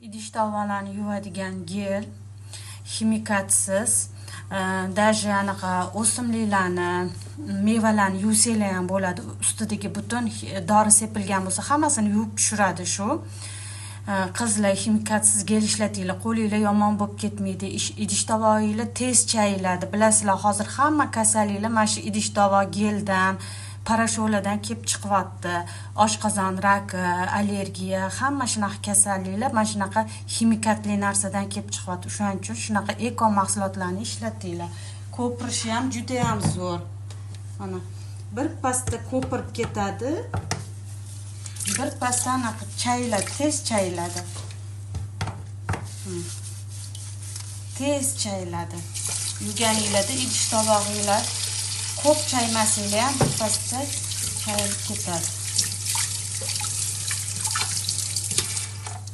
idish tovalarni yuvadigan gel, ximikatsiz, даже anaqa o'simliklarni, mevalarni yuvsanglar ham bo'ladi. Ustidagi butun dori sepilgan bo'lsa, hammasini yuvib tushiradi shu. Qizlar ximikatsiz gel ishlatinglar, qo'linglar yomon bo'lib ketmaydi. Idish tovog'inglar tez chayiladi. Bilasizlar, hozir hamma kasalliklar mana shu idish tovoq geldan, parasholadan kelib chiqyapti. Oshqozon raki, allergiya, hamma shunaqa kasalliklar mana shunaqa ximikatli narsadan kelib chiqyapti. Shuning uchun shunaqa eko mahsulotlarni ishlatinglar. Ko'pirishi ham juda ham zo'r. Mana bir pasda ko'pirib ketadi. Bir pasda anaqa chayiladi, tez chayiladi. Tez chayiladi. Yuvganinglarda idish tovog'inglar ko'p chaymasanglar ham bir pasda chayilib ketadi.